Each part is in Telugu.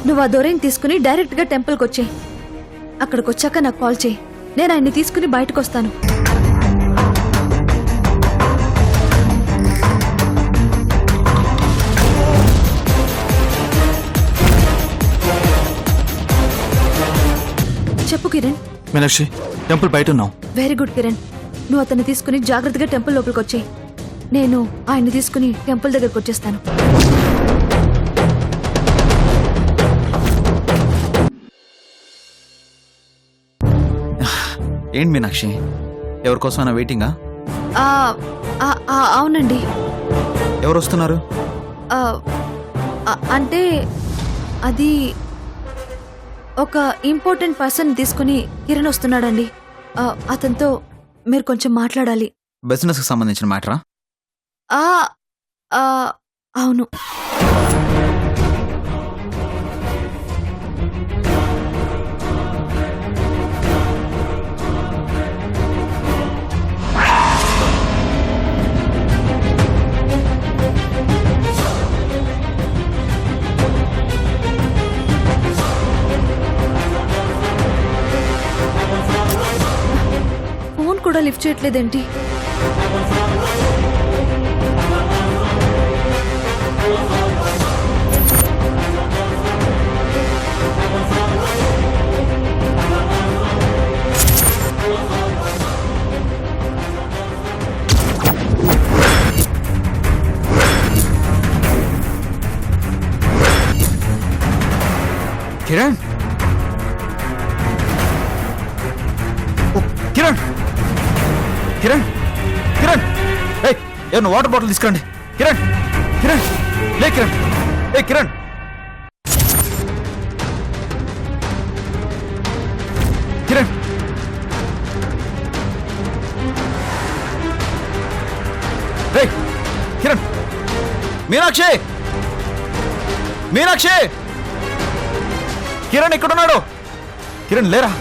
నువ్వు ఆ దొరైని తీసుకుని డైరెక్ట్ గా టెంపుల్కి వచ్చేయి. అక్కడికి వచ్చాక నాకు కాల్ చేయి. నేను ఆయన్ని తీసుకుని బయటకు వస్తాను. చెప్పు కిరణ్. మీనాక్షి, టెంపుల్ బయట ఉన్నాం. Very good Kiran. నువ్వు అతన్ని తీసుకుని జాగ్రత్తగా టెంపుల్ లోపలికి వచ్చేయి. నేను ఆయన్ని తీసుకుని టెంపుల్ దగ్గరకు వచ్చేస్తాను. ఏంటి మీనాక్షి, ఎవరికోసమైనా వెయిటింగా? అవునండి. ఎవరు వస్తున్నారు? అంటే అది ఒక ఇంపార్టెంట్ పర్సన్ తీసుకుని కిరణ్ వస్తున్నాడండి. అతనితో మీరు కొంచెం మాట్లాడాలి. బిజినెస్ కి సంబంధించిన మ్యాటరా? అవును. ఫోన్ కూడా లిఫ్ట్ చేయట్లేదేంటి? కిరణ్, కిరణ్, కిరణ్, కిరణ్, ఏమన్నా వాటర్ బాటిల్ తీసుకురండి. కిరణ్, కిరణ్, లే కిరణ్, కిరణ్, కిరణ్, కిరణ్, మీనాక్షి, మీనాక్షి, కిరణ్ ఎక్కడున్నాడు? కిరణ్ లేరా?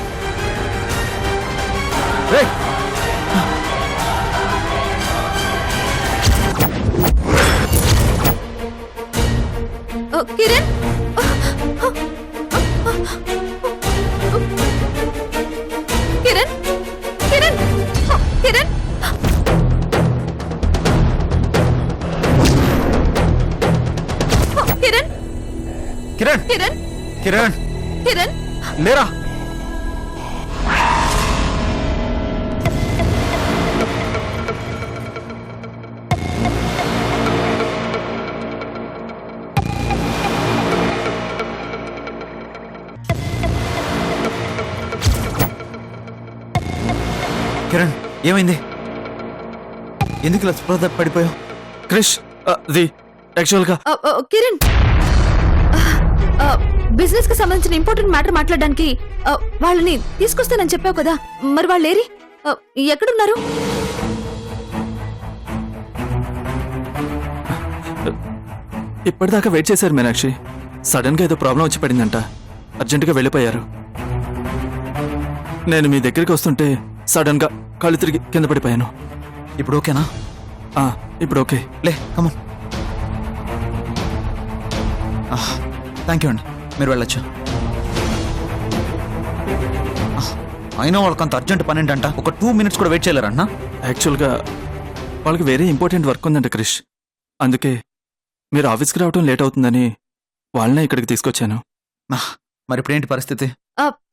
కిరణ్, కిరణ్, కిరణ్, కిరణ్, కిరణ్, కిరణ్, కిరణ్, కిరణ్, కిరణ్, లేరా? కిరణ్, ఏమైంది? ఎందుకు ఇలా స్పృహ పడిపోయావు? క్రిష్, అది యాక్చువల్గా కిరణ్, బిజినెస్ కి సంబంధించిన ఇంపార్టెంట్ మ్యాటర్ మాట్లాడడానికి వాళ్ళని తీసుకొస్తానని చెప్పావు కదా, మరి వాళ్ళు ఏరి? ఎక్కడున్నారు? ఇప్పటిదాకా వెయిట్ చేశారు మీనాక్షి. సడన్ గా ఏదో ప్రాబ్లం వచ్చి పడిందంట. అర్జెంటుగా వెళ్ళిపోయారు. నేను మీ దగ్గరికి వస్తుంటే సడన్ గా కాళ్ళు తిరిగి కింద పడిపోయాను. ఇప్పుడు ఓకేనా? ఇప్పుడు ఓకే. లే, కమన్. థ్యాంక్ యూ అండి, మీరు వెళ్ళొచ్చు. అయినా వాళ్ళకి అంత అర్జెంట్ పని ఏంటంట? ఒక 2 minutes కూడా వెయిట్ చేయలేరన్నా? యాక్చువల్గా వాళ్ళకి వేరే ఇంపార్టెంట్ వర్క్ ఉందంట క్రిష్. అందుకే మీరు ఆఫీస్కి రావడం లేట్ అవుతుందని వాళ్ళనే ఇక్కడికి తీసుకొచ్చాను. మరి ఇప్పుడేంటి పరిస్థితి?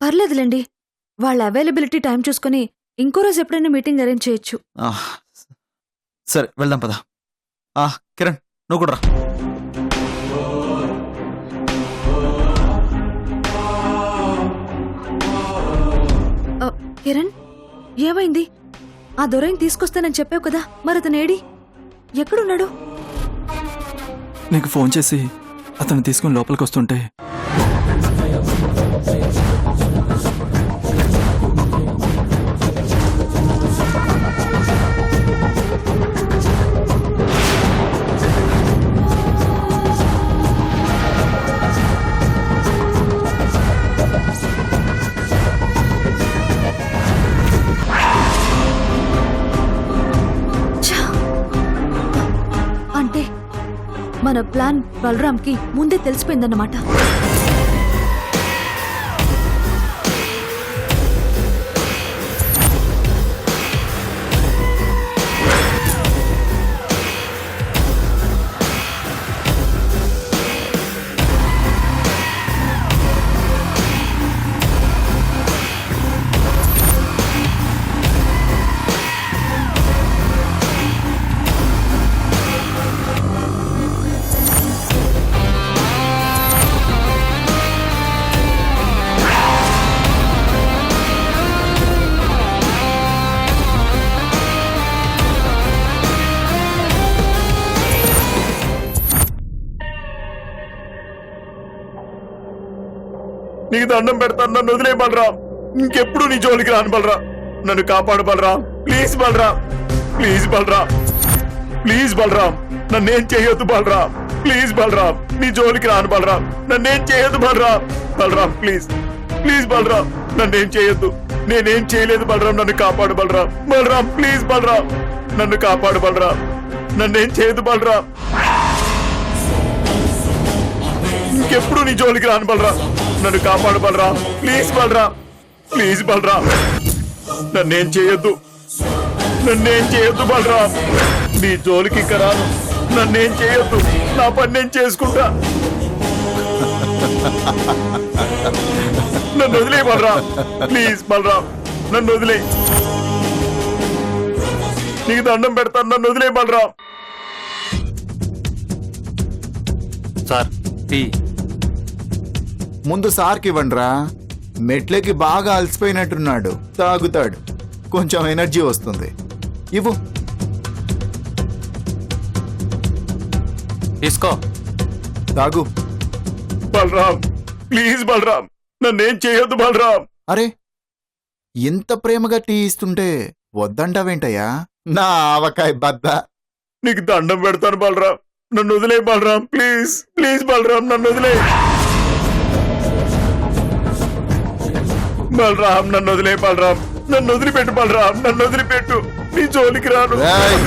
పర్లేదులేండి, వాళ్ళ అవైలబిలిటీ టైం చూసుకుని ఇంకో రోజు ఎప్పుడైనా మీటింగ్ అరేంజ్ చేయొచ్చు. సరే, వెళ్దాం పదా. కిరణ్, నువ్వు కూడా రా. కిరణ్, ఏమైంది? ఆ దొరైని తీసుకొస్తానని చెప్పావు కదా, మరి అతను ఏడి? ఎక్కడున్నాడు? నీకు ఫోన్ చేసి అతను తీసుకుని లోపలికి వస్తుంటే మన ప్లాన్ బలరాంకి ముందే తెలిసిపోయిందన్నమాట. నీకు దండం పెడతాను, నన్ను వదిలే బలరాం. ఇంకెప్పుడు నీ జోలికి రాను బలరాం. నన్ను కాపాడు Balaram. Please Balaram, please Balaram, please Balaram. నన్నేం చేయొద్దు బలరాం. ప్లీజ్ బలరాం, నీ జోలికి రాను బలరాం. నన్నేం చేయొద్దు బలరాం. బలరాం ప్లీజ్, ప్లీజ్ బలరాం, నన్నేం చేయొద్దు. నేనేం చేయలేదు బలరాం. నన్ను కాపాడు బలరాం. బలరాం ప్లీజ్ బలరాం, నన్ను కాపాడు బలరాం. నన్నేం చేయదు బలరాం. ఇంకెప్పుడు నీ జోలికి రాను బలరాం. నన్ను కాపాడు బలరాం. Please Balaram, please Balaram. నన్నేం చేయొద్దు, నన్నేం చేయొద్దు బలరాం. నీ జోలికి ఇంకా రాను. నన్నేం చేయొద్దు. నా పని నేను చేసుకుంటా. నన్ను వదిలే బలరాం. ప్లీజ్ బలరాం, నన్ను వదిలే. నీకు దండం పెడతాను, నన్ను వదిలే బలరాం. Sir tea. ముందు సార్కి ఇవ్వండిరా. మెట్లకి బాగా అలసిపోయినట్టున్నాడు, తాగుతాడు, కొంచెం ఎనర్జీ వస్తుంది. ఇవ్వు. తీసుకో. తాగు. బలరాం ప్లీజ్ బలరాం, నన్నేం చేయొద్దు బలరాం. అరే, ఇంత ప్రేమగా టీ ఇస్తుంటే వద్దంటావేంటయ్యా నా ఆవకాయ బద్ద. నీకు దండం పెడతాను బలరాం, నన్ను వదిలే బలరాం. ప్లీజ్ ప్లీజ్ బలరాం, నన్ను వదిలే. బలరాం నన్ను వదిలే బలరాం. నన్ను వదిలిపెట్టు బలరాం, నన్ను వదిలిపెట్టు. నీ జోలికి రాను. ఏయ్!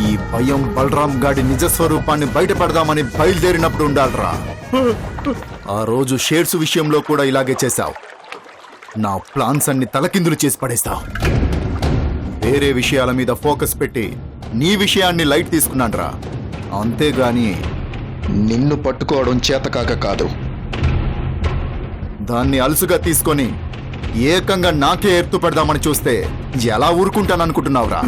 ఈ భయం బలరాం గాడి నిజస్వరూపాన్ని బయటపడదామని బయలుదేరినప్పుడు ఉండాలరా. ఆ రోజు షేర్స్ విషయంలో కూడా ఇలాగే చేశావు. నా ప్లాన్స్ అన్ని తలకిందులు చేసి పడేస్తావు. వేరే విషయాల మీద ఫోకస్ పెట్టి నీ విషయాన్ని లైట్ తీసుకున్నాన్రా. అంతేగాని నిన్ను పట్టుకోవడం చేతకాక కాదు. దాన్ని అలుసుగా తీసుకొని ఏకంగా నాకే ఎత్తు పెడదామని చూస్తే ఎలా ఊరుకుంటాననుకుంటున్నావురా?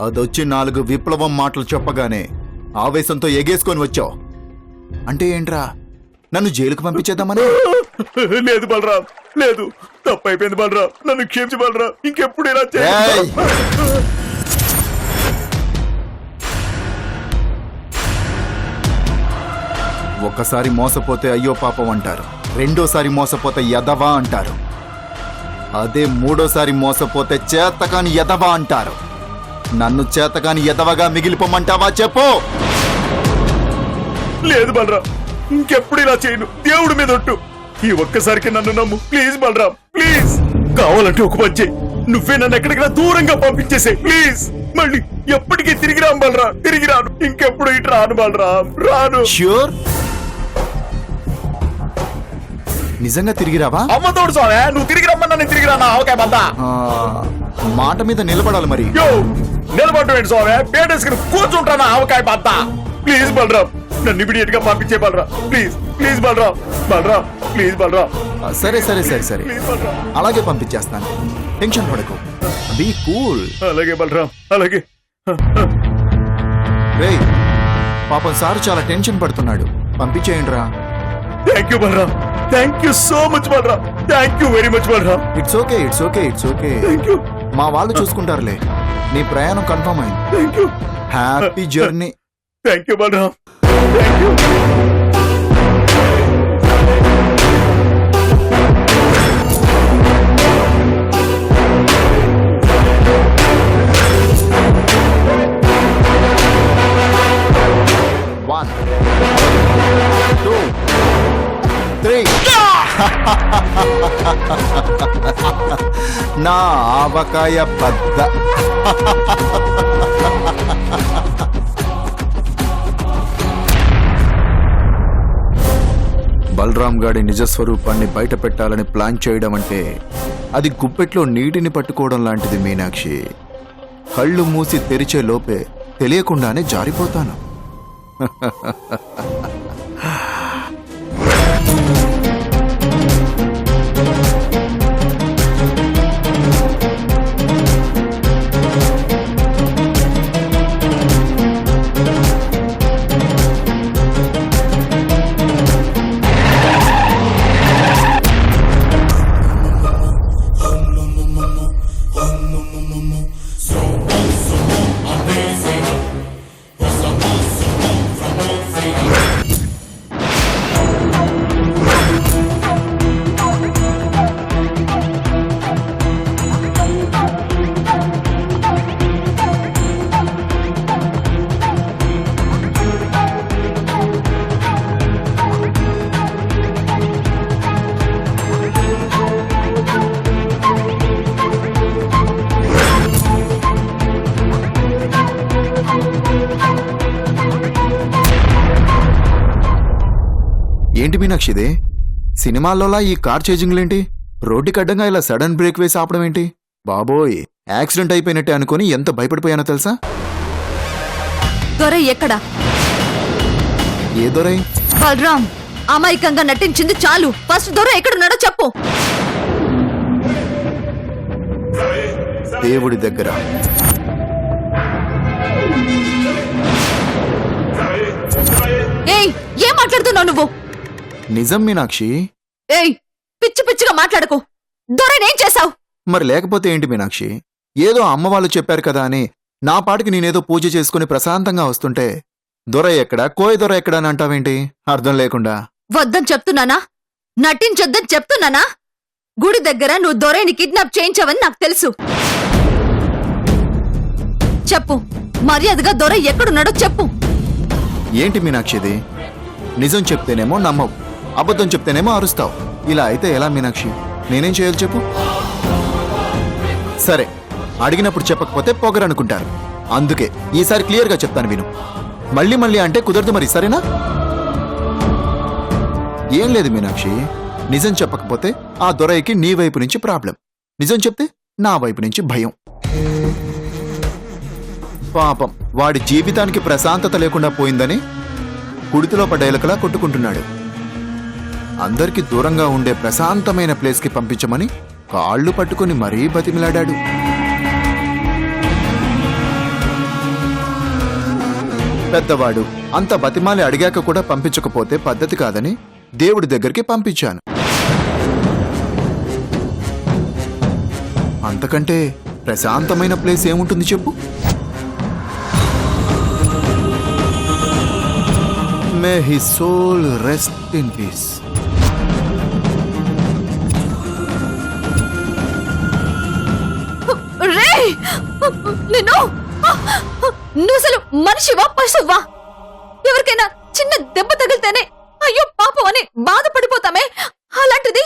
అదొచ్చి 4 విప్లవం మాటలు చెప్పగానే ఆవేశంతో ఎగేసుకొని వచ్చావు. అంటే ఏంట్రా, నన్ను జైలుకు పంపించేద్దామని? లేదు బలరాం, లేదు. తప్పైపోయింది బలరాం, నన్ను క్షమించి బలరాం. ఇంకెప్పుడు ఇలా ఏయ్! ఒక్కసారి మోసపోతే అయ్యో పాపం అంటారు, రెండోసారి మోసపోతే యదవా అంటారు, అదే మూడోసారి మోసపోతే చేతకాని యదవా అంటారు. నన్ను చేతకాని యదవగా మిగిలిపోమంటావా చెప్పు? లేదు బలరాం, ఇంకెప్పుడు ఇలా చేయను. దేవుడి మీద ఒట్టు. ఈ ఒక్కసారికి నన్ను నమ్ము. Please Balaram, please. కావాలంటే ఒక పని చెయ్యి. నువ్వే నన్ను ఎక్కడికైనా దూరంగా పంపించేసే ప్లీజ్. మళ్ళీ ఎప్పటికీ తిరిగి రాను బలరాం, తిరిగి రాను. ఇంకెప్పుడు ఇటు రాను బలరాం, రాను. ష్యూర్? నిజంగా తిరిగి రావా? అమ్మ తోడు స్వామి, నువ్వు తిరిగి రమ్మన్నా నేను తిరిగి రానా? ఓకే బందా. మాట మీద నిలబడాలి మరి. యో, నిలబడ్డం స్వామి, పేటేసుకుని కూర్చుంటానా? ఆవకాయ బద్ద. ప్లీజ్ బలరాం, నన్ను ఇమీడియట్ గా పంపించే Balaram. Please please Balaram, Balaram please Balaram. సరే సరే సరే సరే, ప్లీజ్ బలరాం. అలాగే పంపించేస్తాను. టెన్షన్ పడకు, బీ కూల్. అలాగే బలరాం, అలాగే. రేయ్, పాపం సార్ చాలా టెన్షన్ పడుతున్నాడు, పంపించేయండి రా. Thank you Balaram, thank you so much Balaram, thank you very much Balaram. It's okay, it's okay, it's okay. Thank you, మా వాళ్ళు చూసుకుంటారులే. నీ ప్రయాణం కన్ఫర్మ్ అయింది. Thank you, happy journey. Thank you Balaram, thank you. One, 2, 3. నా ఆవకాయ బద్ద. బలరాం గాడి నిజస్వరూపాన్ని బయట పెట్టాలని ప్లాన్ చేయడం అంటే అది గుప్పెట్లో నీటిని పట్టుకోవడం లాంటిది మీనాక్షి. కళ్ళు మూసి తెరిచే లోపే తెలియకుండానే జారిపోతాను. ఏంటి మీనాక్షి ఇది సినిమాల్లోలా ఈ కార్ చేజింగ్లేంటి రోడ్డుకి అడ్డంగా ఇలా సడన్ బ్రేక్ వేసి ఆపడం ఏంటి బాబోయ్ యాక్సిడెంట్ అయిపోయినట్టే అనుకుని ఎంత భయపడిపోయానో తెలుసా దొరై ఎక్కడా? ఏ దొరై బలరాం అమాయకంగా నటించింది చాలు. ఫస్ట్ దొర ఎక్కడున్నాడో చెప్పు. దేవుడి దగ్గర. ఏయ్ ఏం మాట్లాడుతున్నావు నువ్వు? నిజం మీనాక్షి. ఏయ్ పిచ్చి పిచ్చిగా మాట్లాడకు. దొరనేం చేశావు? మరి లేకపోతే ఏంటి మీనాక్షి, ఏదో అమ్మ వాళ్ళు చెప్పారు కదా అని నా పాటికి నేనేదో పూజ చేసుకుని ప్రశాంతంగా వస్తుంటే దొర ఎక్కడా కోయ దొర ఎక్కడా అని అంటావేంటి అర్థం లేకుండా? వద్దని చెప్తున్నానా? నటించొద్దని చెప్తున్నానా? గుడి దగ్గర నువ్వు దొరైని కిడ్నాప్ చేయించావని నాకు తెలుసు. చెప్పు, మర్యాదగా దొరై ఎక్కడున్నాడో చెప్పు. ఏంటి మీనాక్షిది? నిజం చెప్తేనేమో నమ్మవు, అబద్ధం చెప్తేనేమో అరుస్తావు. ఇలా అయితే ఎలా మీనాక్షి? నేనేం చేయాలి చెప్పు? సరే, అడిగినప్పుడు చెప్పకపోతే పొగరనుకుంటారు. అందుకే ఈసారి క్లియర్గా చెప్తాను విను. మళ్ళీ మళ్ళీ అంటే కుదరదు మరి, సరేనా? ఏం లేదు మీనాక్షి, నిజం చెప్పకపోతే ఆ దొరైకి నీ వైపు నుంచి ప్రాబ్లం, నిజం చెప్తే నా వైపు నుంచి భయం. పాపం వాడి జీవితానికి ప్రశాంతత లేకుండా పోయిందని కుడితిలో పడ్డ ఎలుకలా కొట్టుకుంటున్నాడు. అందరికీ దూరంగా ఉండే ప్రశాంతమైన ప్లేస్కి పంపించమని కాళ్ళు పట్టుకుని మరీ బతిమిలాడాడు. పెద్దవాడు అంత బతిమాలి అడిగాక కూడా పంపించకపోతే పద్ధతి కాదని దేవుడి దగ్గరికి పంపించాను. అంతకంటే ప్రశాంతమైన ప్లేస్ ఏముంటుంది చెప్పు? May his soul rest in peace. రేయ్ నిన్ను, నువ్వు అసలు మనిషివా పశువా? ఎవరికైనా చిన్న దెబ్బ తగిలితేనే అయ్యో పాపం అని బాధపడిపోతామే, అలాంటిది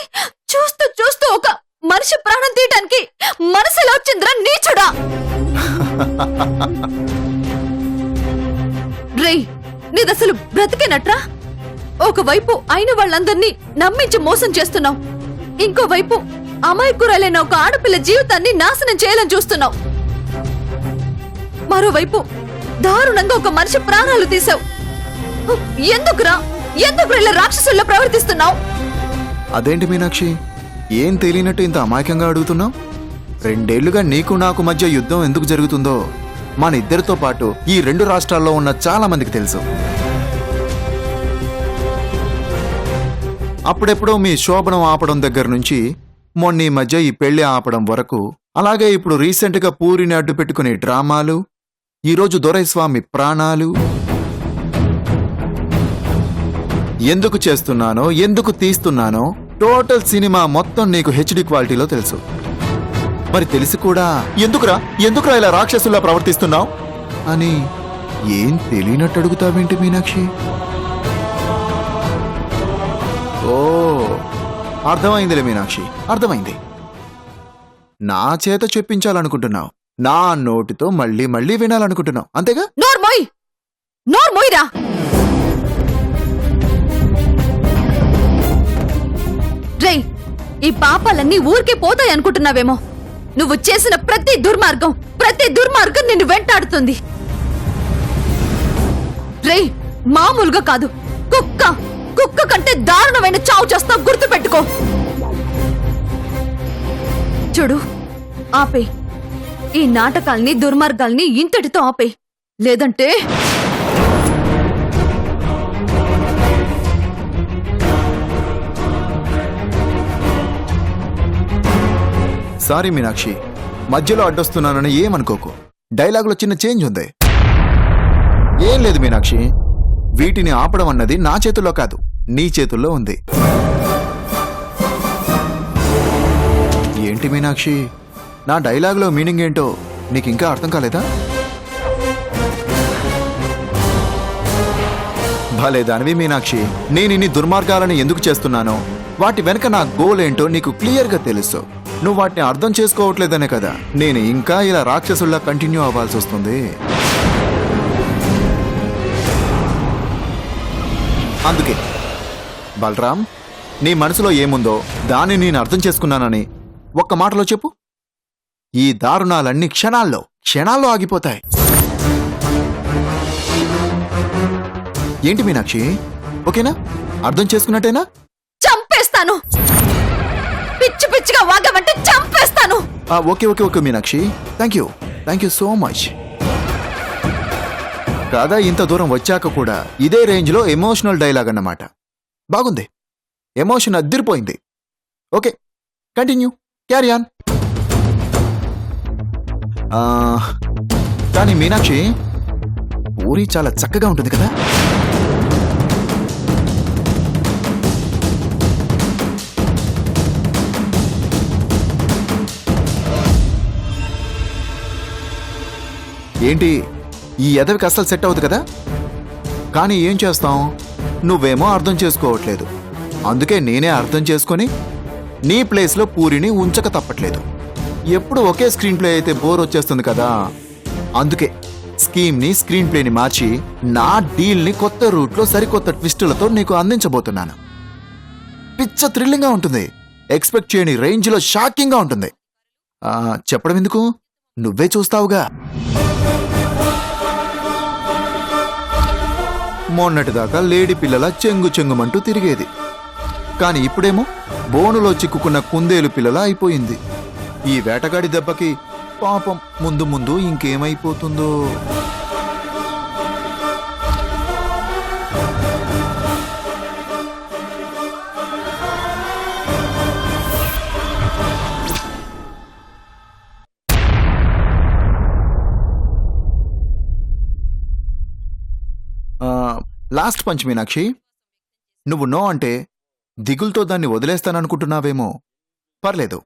చూస్తూ చూస్తూ ఒక మనిషి ప్రాణం తీయటానికి మనసులో వచ్చిందిరా నీచుడా. రేయ్ నీదసలు బ్రతికేనట్రా? ఒకవైపు అయిన వాళ్ళందర్నీ నమ్మించి మోసం చేస్తున్నావు, ఇంకోవైపు అమాయకురాలైన ఒక ఆడపిల్ల జీవితాన్ని నాశనం చేయాలని చూస్తున్నావు, మరోవైపు దారుణంగా ఒక మనిషి ప్రాణాలు తీసావు. ఎందుకురా ఇలా రాక్షసుల్లో ప్రవర్తిస్తున్నావు? అదేంటి మీనాక్షి, ఏం తెలియనట్టు ఇంత అమాయకంగా అడుగుతున్నావు? 2 ఏళ్లుగా నీకు నాకు మధ్య యుద్ధం ఎందుకు జరుగుతుందో మన ఇద్దరితో పాటు ఈ 2 రాష్ట్రాల్లో ఉన్న చాలా మందికి తెలుసు. అప్పుడెప్పుడో మీ శోభనం ఆపడం దగ్గర నుంచి మొన్న ఈ మధ్య ఈ పెళ్లి ఆపడం వరకు, అలాగే ఇప్పుడు రీసెంట్గా పూరిని అడ్డు పెట్టుకునే డ్రామాలు, ఈరోజు దొరైస్వామి ప్రాణాలు, ఎందుకు చేస్తున్నానో ఎందుకు తీస్తున్నానో టోటల్ సినిమా మొత్తం నీకు హెచ్డి క్వాలిటీలో తెలుసు. మరి తెలిసి కూడా ఎందుకురా ఇలా రాక్షసుల్లా ప్రవర్తిస్తున్నావు అని ఏం తెలియనట్టు అడుగుతావేంటి మీనాక్షి? ఓ అర్థమైందిలే మీనాక్షి, అర్థమైంది. నా చేత చెప్పించాలనుకుంటున్నావు, నా నోటితో మళ్ళీ మళ్ళీ వినాలనుకుంటున్నావు, అంతేగా? నోర్మోయ్రా. రేయ్ ఈ పాపాలన్నీ ఊరికే పోతాయి అనుకుంటున్నావేమో. నువ్వు చేసిన ప్రతి దుర్మార్గం నిన్ను వెంటాడుతుంది. రేయ్ మామూలుగా కాదు, కుక్క కంటే దారుణమైన చావు చేస్తావు, గుర్తు పెట్టుకో. చూడు, ఆపే ఈ నాటకాల్ని దుర్మార్గాల్ని ఇంతటితో ఆపే, లేదంటే సారీ మీనాక్షి, మధ్యలో అడ్డొస్తున్నానని ఏమనుకోకు. డైలాగులో చిన్న చేంజ్ ఉంది. ఏం లేదు మీనాక్షి, వీటిని ఆపడం అన్నది నా చేతుల్లో కాదు, నీ చేతుల్లో ఉంది. ఏంటి మీనాక్షి, నా డైలాగులో మీనింగ్ ఏంటో నీకు ఇంకా అర్థం కాలేదా? భలే దానివి మీనాక్షి, నేను ఇన్ని దుర్మార్గాలను ఎందుకు చేస్తున్నానో, వాటి వెనక నా గోల్ ఏంటో నీకు క్లియర్గా తెలుసు. నువ్వు వాటిని అర్థం చేసుకోవట్లేదనే కదా నేను ఇంకా ఇలా రాక్షసుల్లా కంటిన్యూ అవ్వాల్సి వస్తుంది. అందుకే బలరాం, నీ మనసులో ఏముందో దాన్ని నేను అర్థం చేసుకున్నానని ఒక్క మాటలో చెప్పు. ఈ దారుణాలన్నీ క్షణాల్లో ఆగిపోతాయి. ఏంటి మీనాక్షి, ఓకేనా? అర్థం చేసుకున్నట్టేనా? చంపేస్తాను. పిచ్చి పిచ్చిగా వాగమంటే చంపేస్తాను. Okay Meenakshi, thank you so much. కాదా, ఇంత దూరం వచ్చాక కూడా ఇదే రేంజ్లో ఎమోషనల్ డైలాగ్ అన్నమాట. బాగుంది, ఎమోషన్ అద్దిరిపోయింది. Okay, continue, carry on. కానీ మీనాక్షి, పూరి చాలా చక్కగా ఉంటుంది కదా? ఏంటి, ఈ ఎదవికి అస్సలు సెట్ అవుతుంది కదా? కానీ ఏం చేస్తాం, నువ్వేమో అర్థం చేసుకోవట్లేదు. అందుకే నేనే అర్థం చేసుకొని నీ ప్లేస్లో పూరిని ఉంచక తప్పట్లేదు. ఎప్పుడు ఒకే స్క్రీన్ ప్లే అయితే బోర్ వచ్చేస్తుంది కదా. అందుకే స్కీమ్ని, స్క్రీన్ ప్లేని మార్చి నా డీల్ని కొత్త రూట్లో సరికొత్త ట్విస్టులతో నీకు అందించబోతున్నాను. పిచ్చ థ్రిల్లింగ్గా ఉంటుంది, ఎక్స్పెక్ట్ చేయని రేంజ్లో షాకింగ్గా ఉంటుంది. చెప్పడం ఎందుకు, నువ్వే చూస్తావుగా. మొన్నటిదాకా లేడీ పిల్లల చెంగుమంటూ తిరిగేది. కానీ ఇప్పుడేమో బోనులో చిక్కుకున్న కుందేలు పిల్లల అయిపోయింది. ఈ వేటగాడి దెబ్బకి పాపం ముందు ఇంకేమైపోతుందో. లాస్ట్ పంచ్ మీనాక్షి, నువ్వు నో అంటే దిగులతో దాన్ని వదిలేస్తాననుకుంటున్నావేమో. పర్లేదు,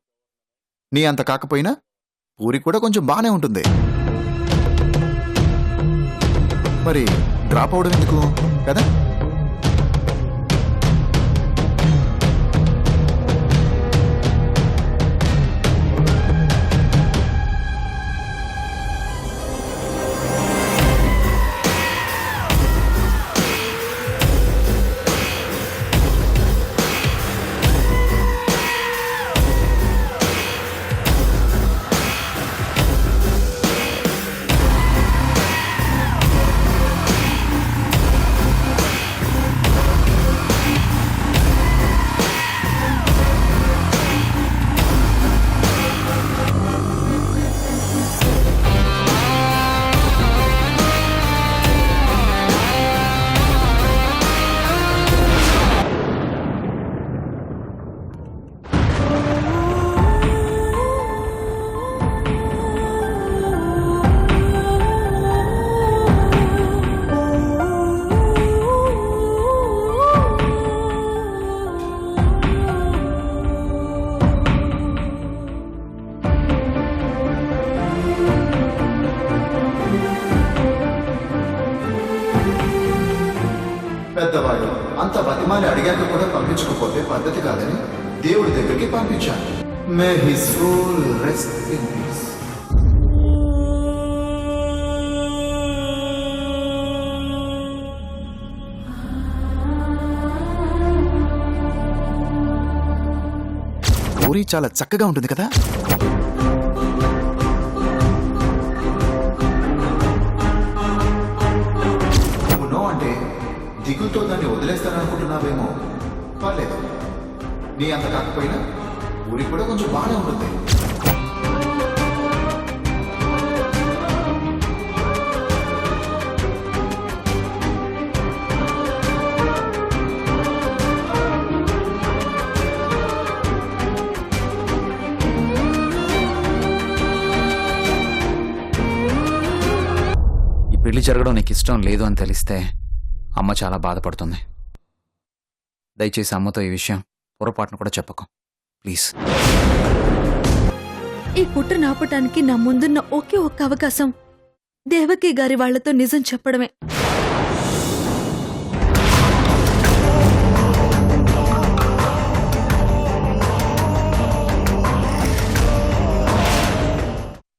నీ అంత కాకపోయినా పూరి కూడా కొంచెం బానే ఉంటుంది. మరి డ్రాప్ అవడం ఎందుకు కదా? పెద్దవాడు అంత బతిమాలి అడిగాక కూడా పంపించకపోతే పద్ధతి కాదని దేవుడి దగ్గరికి పంపించాను. May his soul rest in peace. Puri చాలా చక్కగా ఉంటుంది కదా? దిగులతో దాన్ని వదిలేస్తాననుకుంటున్నావేమో. పర్లేదు, నీ అంత కాకపోయినా ఊరికి కూడా కొంచెం బాగానే ఉంటుంది. ఈ పెళ్లి జరగడం నీకు ఇష్టం లేదు అని తెలిస్తే అమ్మ చాలా బాధపడుతుంది. దయచేసి అమ్మతో ఈ విషయం పొరపాటును కూడా చెప్పకు ప్లీజ్. ఈ కుట్ర నాపటానికి నా ముందున్న ఒకే ఒక్క అవకాశం దేవకి గారి వాళ్లతో నిజం చెప్పడమే.